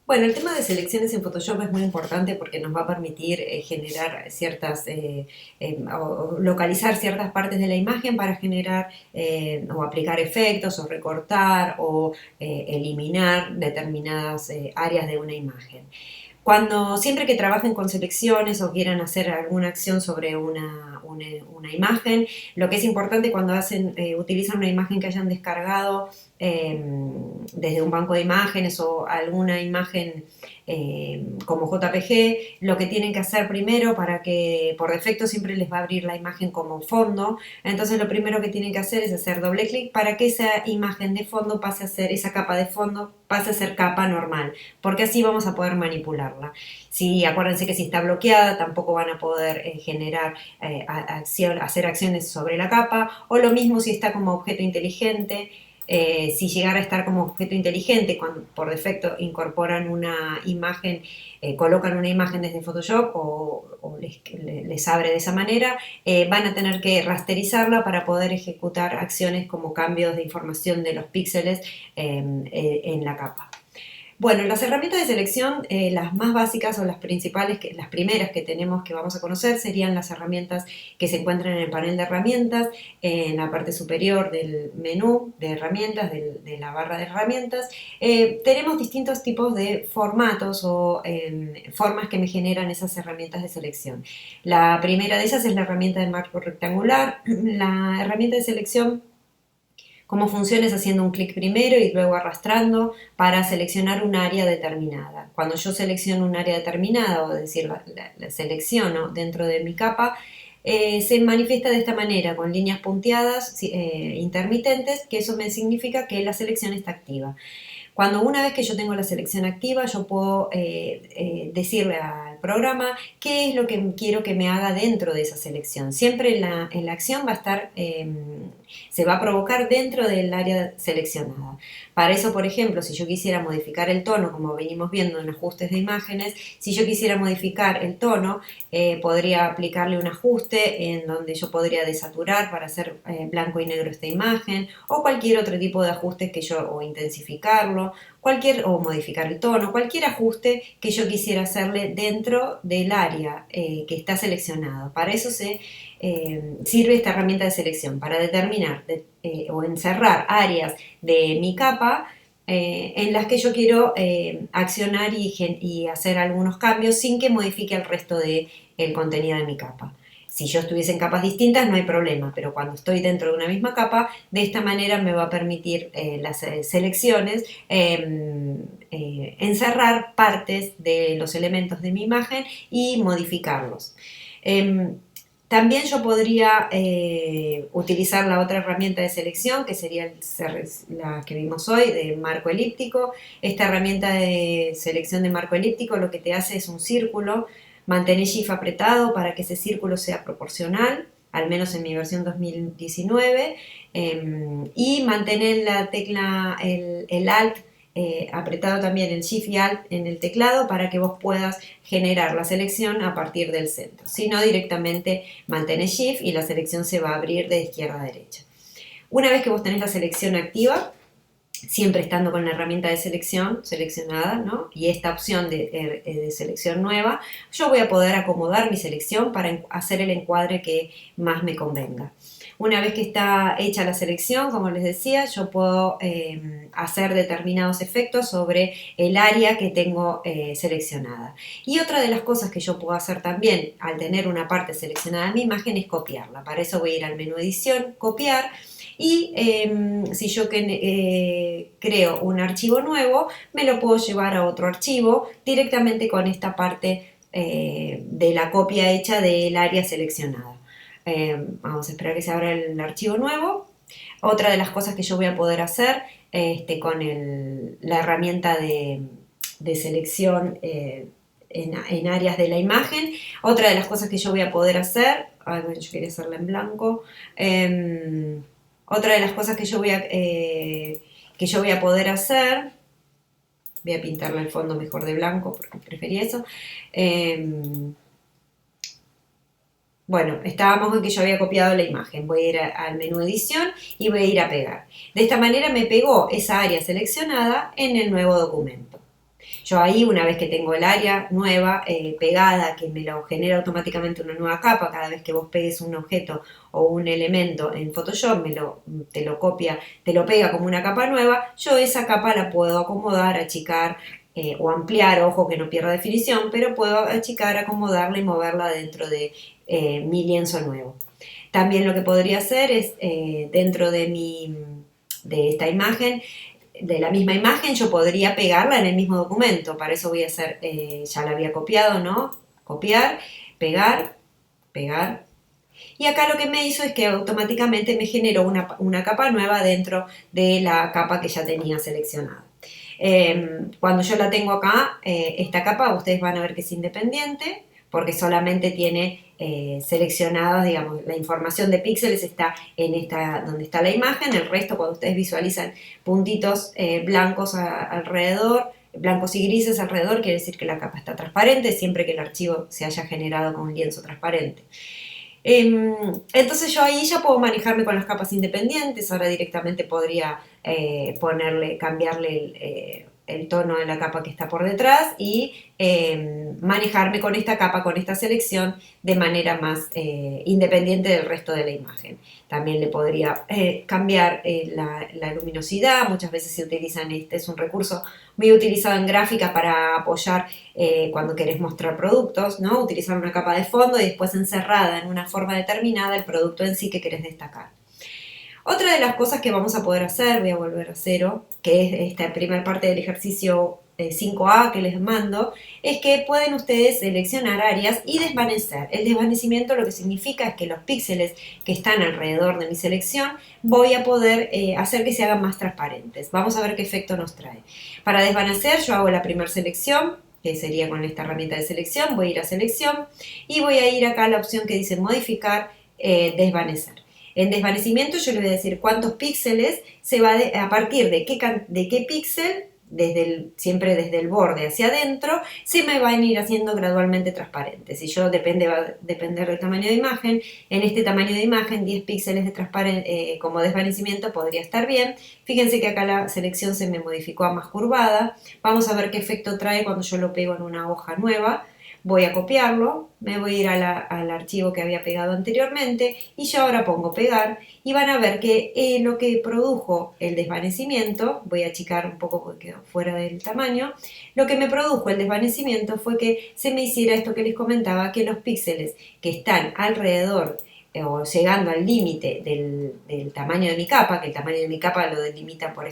Bueno, el tema de selecciones en Photoshop es muy importante porque nos va a permitir generar o localizar ciertas partes de la imagen para generar o aplicar efectos o recortar o eliminar determinadas áreas de una imagen. Siempre que trabajen con selecciones o quieran hacer alguna acción sobre una imagen, lo que es importante cuando utilizan una imagen que hayan descargado desde un banco de imágenes o alguna imagen como JPG, lo que tienen que hacer primero para que por defecto siempre les va a abrir la imagen como fondo. Entonces lo primero que tienen que hacer es hacer doble clic para que esa imagen de fondo pase a ser, esa capa de fondo pase a ser capa normal, porque así vamos a poder manipularla. Si, acuérdense que si está bloqueada tampoco van a poder hacer acciones sobre la capa, o lo mismo si está como objeto inteligente. Si llegara a estar como objeto inteligente, cuando por defecto incorporan una imagen, colocan una imagen desde Photoshop o les abre de esa manera, van a tener que rasterizarla para poder ejecutar acciones como cambios de información de los píxeles en la capa. Bueno, las herramientas de selección, las más básicas o las principales, las primeras que tenemos que vamos a conocer serían las herramientas que se encuentran en el panel de herramientas, en la parte superior del menú de herramientas, de la barra de herramientas. Tenemos distintos tipos de formatos o formas que me generan esas herramientas de selección. La primera de ellas es la herramienta de marco rectangular. La herramienta de selección, cómo funciona, es haciendo un clic primero y luego arrastrando para seleccionar un área determinada. Cuando yo selecciono un área determinada, o decir, la selecciono dentro de mi capa, se manifiesta de esta manera, con líneas punteadas intermitentes, que eso me significa que la selección está activa. Cuando una vez que yo tengo la selección activa, yo puedo decirle al programa qué es lo que quiero que me haga dentro de esa selección. Siempre en la acción va a estar, se va a provocar dentro del área seleccionada. Para eso, por ejemplo, si yo quisiera modificar el tono, como venimos viendo en ajustes de imágenes, si yo quisiera modificar el tono, podría aplicarle un ajuste en donde yo podría desaturar para hacer blanco y negro esta imagen, o cualquier otro tipo de ajustes o intensificarlo, o modificar el tono, cualquier ajuste que yo quisiera hacerle dentro del área que está seleccionado. Para eso sirve esta herramienta de selección, para determinar o encerrar áreas de mi capa en las que yo quiero accionar y hacer algunos cambios sin que modifique el resto del contenido de mi capa. Si yo estuviese en capas distintas no hay problema, pero cuando estoy dentro de una misma capa, de esta manera me va a permitir las selecciones encerrar partes de los elementos de mi imagen y modificarlos. También yo podría utilizar la otra herramienta de selección, que sería la que vimos hoy, de marco elíptico. Esta herramienta de selección de marco elíptico lo que te hace es un círculo. Mantener Shift apretado para que ese círculo sea proporcional, al menos en mi versión 2019, y mantener la tecla, el Alt apretado también, el Shift y Alt en el teclado, para que vos puedas generar la selección a partir del centro. Si no, directamente mantenés Shift y la selección se va a abrir de izquierda a derecha. Una vez que vos tenés la selección activa, siempre estando con la herramienta de selección seleccionada, ¿no? Y esta opción de selección nueva, yo voy a poder acomodar mi selección para hacer el encuadre que más me convenga. Una vez que está hecha la selección, como les decía, yo puedo hacer determinados efectos sobre el área que tengo seleccionada. Y otra de las cosas que yo puedo hacer también al tener una parte seleccionada en mi imagen es copiarla. Para eso voy a ir al menú edición, copiar, y si yo creo un archivo nuevo, me lo puedo llevar a otro archivo directamente con esta parte de la copia hecha del área seleccionada. Vamos a esperar que se abra el archivo nuevo. Otra de las cosas que yo voy a poder hacer con la herramienta de selección en áreas de la imagen, otra de las cosas que yo voy a poder hacer, bueno, yo quería hacerla en blanco, otra de las cosas que yo voy a poder hacer, voy a pintarle el fondo mejor de blanco porque prefería eso. Bueno, estábamos en que yo había copiado la imagen. Voy a ir al menú edición y voy a ir a pegar. De esta manera me pegó esa área seleccionada en el nuevo documento. Yo ahí, una vez que tengo el área nueva pegada, que me lo genera automáticamente una nueva capa, cada vez que vos pegues un objeto o un elemento en Photoshop, te lo copia, te lo pega como una capa nueva, yo esa capa la puedo acomodar, achicar o ampliar, ojo que no pierda definición, pero puedo achicar, acomodarla y moverla dentro de mi lienzo nuevo. También lo que podría hacer es, dentro de esta imagen, de la misma imagen, yo podría pegarla en el mismo documento. Para eso voy a hacer, ya la había copiado, ¿no? Copiar, pegar, pegar. Y acá lo que me hizo es que automáticamente me generó una capa nueva dentro de la capa que ya tenía seleccionada. Cuando yo la tengo acá, esta capa, ustedes van a ver que es independiente, porque solamente tiene seleccionadas, digamos, la información de píxeles está en esta, donde está la imagen. El resto, cuando ustedes visualizan puntitos blancos alrededor, blancos y grises alrededor, quiere decir que la capa está transparente, siempre que el archivo se haya generado con un lienzo transparente. Entonces yo ahí ya puedo manejarme con las capas independientes. Ahora directamente podría cambiarle el tono de la capa que está por detrás y manejarme con esta capa, con esta selección de manera más independiente del resto de la imagen. También le podría cambiar la luminosidad. Muchas veces se utilizan, este es un recurso muy utilizado en gráfica para apoyar cuando querés mostrar productos, ¿no? Utilizar una capa de fondo y después encerrada en una forma determinada el producto en sí que querés destacar. Otra de las cosas que vamos a poder hacer, voy a volver a cero, que es esta primera parte del ejercicio 5A que les mando, es que pueden ustedes seleccionar áreas y desvanecer. El desvanecimiento lo que significa es que los píxeles que están alrededor de mi selección voy a poder hacer que se hagan más transparentes. Vamos a ver qué efecto nos trae. Para desvanecer yo hago la primera selección, que sería con esta herramienta de selección, voy a ir a selección y voy a ir acá a la opción que dice modificar, desvanecer. En desvanecimiento yo le voy a decir cuántos píxeles se va a partir de qué píxel, siempre desde el borde hacia adentro, se me van a ir haciendo gradualmente transparentes. Si yo va a depender del tamaño de imagen, en este tamaño de imagen 10 píxeles como desvanecimiento podría estar bien. Fíjense que acá la selección se me modificó a más curvada. Vamos a ver qué efecto trae cuando yo lo pego en una hoja nueva. Voy a copiarlo, me voy a ir al archivo que había pegado anteriormente y yo ahora pongo pegar y van a ver que lo que produjo el desvanecimiento, voy a achicar un poco porque quedó fuera del tamaño, lo que me produjo el desvanecimiento fue que se me hiciera esto que les comentaba, que los píxeles que están alrededor o llegando al límite del tamaño de mi capa, que el tamaño de mi capa lo delimita por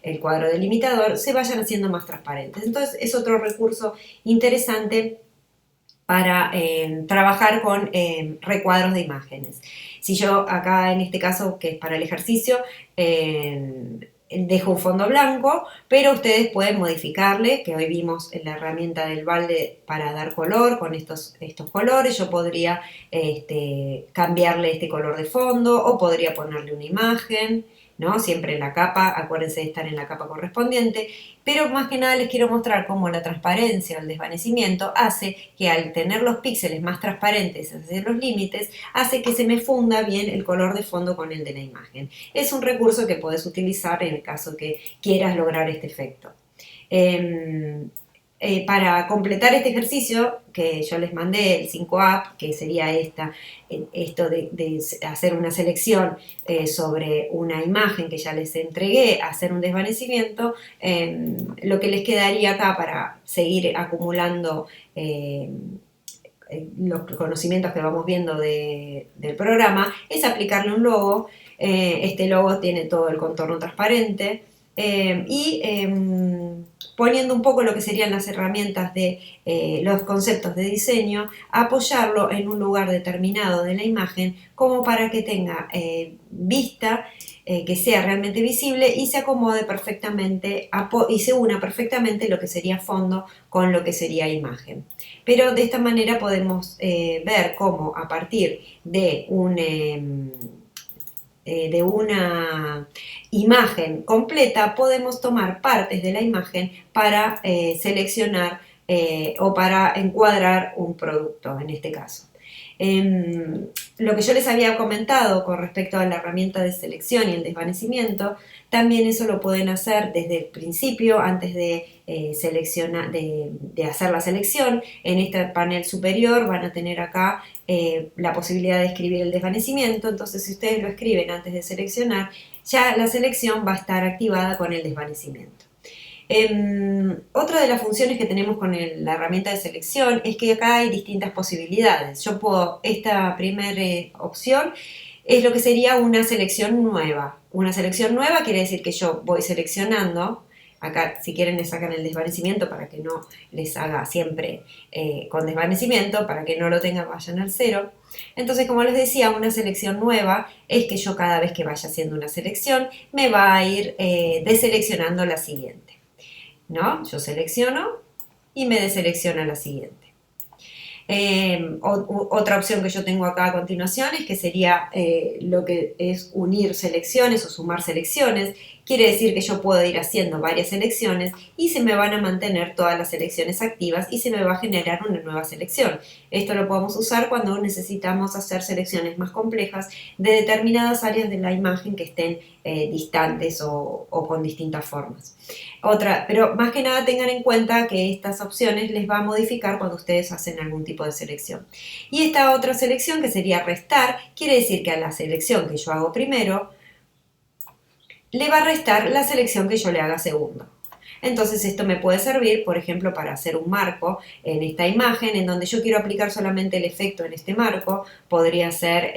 el cuadro delimitador, se vayan haciendo más transparentes. Entonces es otro recurso interesante para trabajar con recuadros de imágenes. Si yo acá en este caso, que es para el ejercicio, dejo un fondo blanco, pero ustedes pueden modificarle, que hoy vimos en la herramienta del balde para dar color con estos colores. Yo podría cambiarle este color de fondo o podría ponerle una imagen, ¿no? Siempre en la capa, acuérdense de estar en la capa correspondiente, pero más que nada les quiero mostrar cómo la transparencia o el desvanecimiento hace que al tener los píxeles más transparentes hacia los límites, hace que se me funda bien el color de fondo con el de la imagen. Es un recurso que puedes utilizar en el caso que quieras lograr este efecto. Para completar este ejercicio que yo les mandé, el 5A, que sería esto de hacer una selección sobre una imagen que ya les entregué, hacer un desvanecimiento, lo que les quedaría acá para seguir acumulando los conocimientos que vamos viendo del programa es aplicarle un logo. Este logo tiene todo el contorno transparente y poniendo un poco lo que serían las herramientas de los conceptos de diseño, apoyarlo en un lugar determinado de la imagen como para que tenga vista, que sea realmente visible y se acomode perfectamente y se una perfectamente lo que sería fondo con lo que sería imagen. Pero de esta manera podemos ver cómo a partir de una imagen completa podemos tomar partes de la imagen para seleccionar o para encuadrar un producto en este caso. Lo que yo les había comentado con respecto a la herramienta de selección y el desvanecimiento, también eso lo pueden hacer desde el principio, antes de seleccionar, de hacer la selección. En este panel superior van a tener acá la posibilidad de escribir el desvanecimiento. Entonces, si ustedes lo escriben antes de seleccionar, ya la selección va a estar activada con el desvanecimiento. Otra de las funciones que tenemos con la herramienta de selección es que acá hay distintas posibilidades. Yo puedo, esta primera opción es lo que sería una selección nueva. Una selección nueva quiere decir que yo voy seleccionando, acá si quieren le sacan el desvanecimiento para que no les haga siempre con desvanecimiento, para que no lo tengan, vayan al cero. Entonces, como les decía, una selección nueva es que yo cada vez que vaya haciendo una selección me va a ir deseleccionando la siguiente. ¿No? Yo selecciono y me deselecciona la siguiente. Otra opción que yo tengo acá a continuación es que sería lo que es unir selecciones o sumar selecciones. Quiere decir que yo puedo ir haciendo varias selecciones y se me van a mantener todas las selecciones activas y se me va a generar una nueva selección. Esto lo podemos usar cuando necesitamos hacer selecciones más complejas de determinadas áreas de la imagen que estén distantes o con distintas formas. Pero más que nada tengan en cuenta que estas opciones les va a modificar cuando ustedes hacen algún tipo de selección. Y esta otra selección, que sería restar, quiere decir que a la selección que yo hago primero le va a restar la selección que yo le haga segundo. Entonces esto me puede servir, por ejemplo, para hacer un marco en esta imagen, en donde yo quiero aplicar solamente el efecto en este marco. Podría ser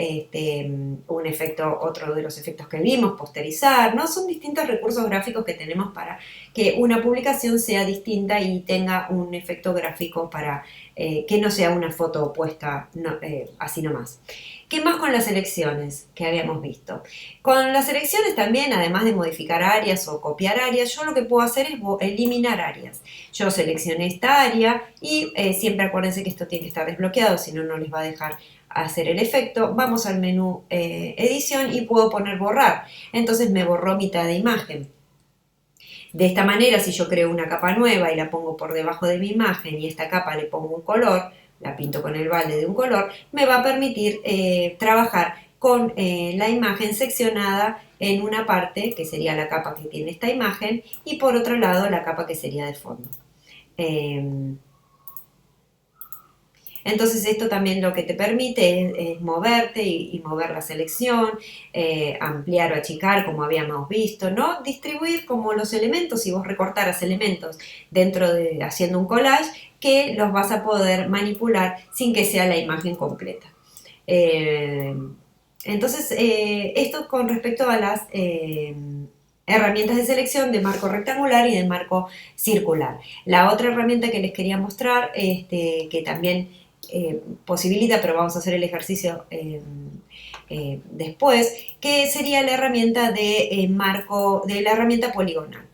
un efecto, otro de los efectos que vimos, posterizar, ¿no? Son distintos recursos gráficos que tenemos para que una publicación sea distinta y tenga un efecto gráfico para que no sea una foto opuesta así nomás. ¿Qué más con las selecciones que habíamos visto? Con las selecciones también, además de modificar áreas o copiar áreas, yo lo que puedo hacer es eliminar áreas. Yo seleccioné esta área y siempre acuérdense que esto tiene que estar desbloqueado, si no, no les va a dejar hacer el efecto. Vamos al menú edición y puedo poner borrar. Entonces me borró mitad de imagen. De esta manera, si yo creo una capa nueva y la pongo por debajo de mi imagen y esta capa le pongo un color, la pinto con el balde de un color, me va a permitir trabajar con la imagen seccionada en una parte, que sería la capa que tiene esta imagen, y por otro lado la capa que sería de fondo. Entonces esto también lo que te permite es moverte y mover la selección, ampliar o achicar como habíamos visto, ¿no? Distribuir como los elementos, si vos recortaras elementos dentro de haciendo un collage, que los vas a poder manipular sin que sea la imagen completa. Entonces, esto con respecto a las herramientas de selección de marco rectangular y de marco circular. La otra herramienta que les quería mostrar, que también posibilita, pero vamos a hacer el ejercicio después, que sería la herramienta de marco, de la herramienta poligonal.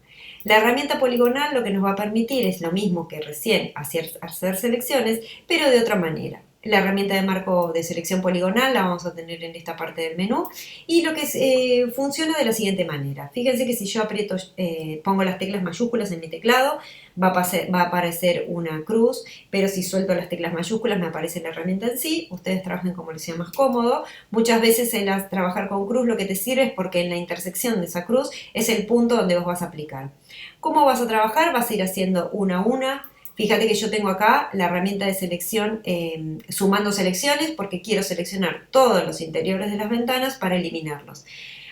La herramienta poligonal lo que nos va a permitir es lo mismo que recién hacer selecciones, pero de otra manera. La herramienta de marco de selección poligonal la vamos a tener en esta parte del menú y lo que funciona de la siguiente manera. Fíjense que si yo aprieto, pongo las teclas mayúsculas en mi teclado, va a aparecer una cruz, pero si suelto las teclas mayúsculas me aparece la herramienta en sí. Ustedes trabajen como les sea más cómodo. Muchas veces trabajar con cruz lo que te sirve es porque en la intersección de esa cruz es el punto donde vos vas a aplicar. ¿Cómo vas a trabajar? Vas a ir haciendo una a una. Fíjate que yo tengo acá la herramienta de selección, sumando selecciones, porque quiero seleccionar todos los interiores de las ventanas para eliminarlos.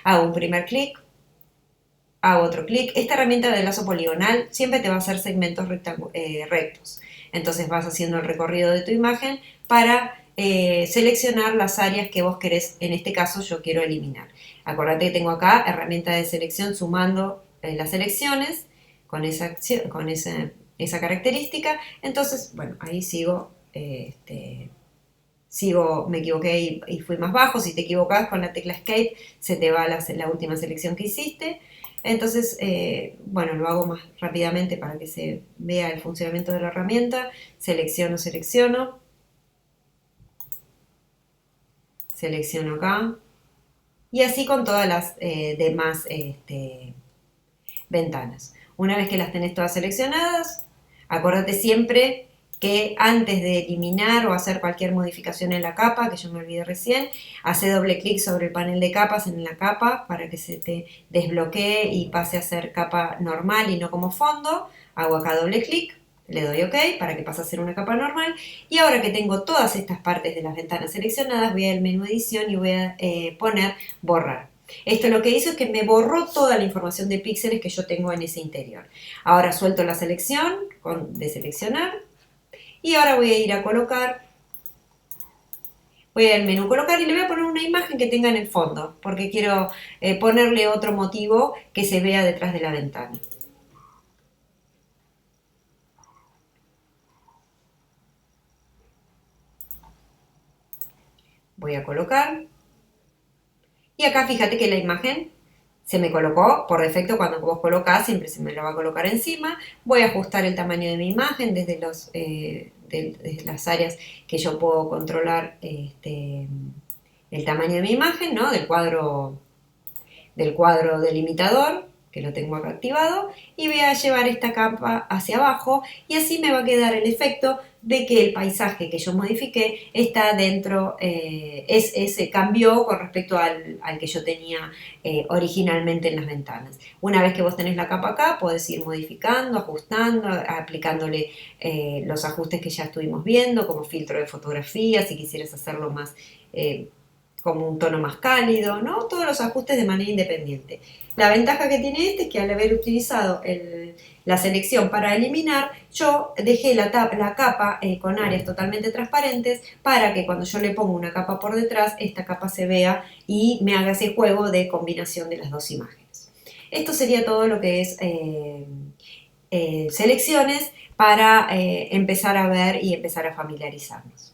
Hago un primer clic, hago otro clic. Esta herramienta de lazo poligonal siempre te va a hacer segmentos rectos. Entonces vas haciendo el recorrido de tu imagen para seleccionar las áreas que vos querés. En este caso yo quiero eliminar. Acordate que tengo acá herramienta de selección sumando las selecciones con esa característica. Entonces, bueno, ahí sigo, me equivoqué y fui más bajo. Si te equivocas con la tecla Escape, se te va la última selección que hiciste. Entonces, bueno, lo hago más rápidamente para que se vea el funcionamiento de la herramienta. Selecciono, selecciono acá. Y así con todas las demás ventanas. Una vez que las tenés todas seleccionadas, acuérdate siempre que antes de eliminar o hacer cualquier modificación en la capa, que yo me olvidé recién, hace doble clic sobre el panel de capas en la capa para que se te desbloquee y pase a ser capa normal y no como fondo. Hago acá doble clic, le doy OK para que pase a ser una capa normal. Y ahora que tengo todas estas partes de las ventanas seleccionadas, voy al menú edición y voy a poner borrar. Esto lo que hizo es que me borró toda la información de píxeles que yo tengo en ese interior. Ahora suelto la selección de seleccionar y ahora voy a ir a colocar, voy al menú colocar y le voy a poner una imagen que tenga en el fondo, porque quiero ponerle otro motivo que se vea detrás de la ventana. Voy a colocar y acá fíjate que la imagen se me colocó por defecto. Cuando vos colocás siempre se me lo va a colocar encima. Voy a ajustar el tamaño de mi imagen desde desde las áreas que yo puedo controlar el tamaño de mi imagen, ¿no? Del cuadro delimitador, que lo tengo acá activado, y voy a llevar esta capa hacia abajo y así me va a quedar el efecto de que el paisaje que yo modifiqué está dentro, se cambió con respecto al que yo tenía originalmente en las ventanas. Una vez que vos tenés la capa acá, podés ir modificando, ajustando, aplicándole los ajustes que ya estuvimos viendo, como filtro de fotografía, si quisieras hacerlo más como un tono más cálido, ¿no? Todos los ajustes de manera independiente. La ventaja que tiene este es que al haber utilizado la selección para eliminar, yo dejé la capa con áreas totalmente transparentes para que cuando yo le pongo una capa por detrás, esta capa se vea y me haga ese juego de combinación de las dos imágenes. Esto sería todo lo que es selecciones para empezar a ver y empezar a familiarizarnos.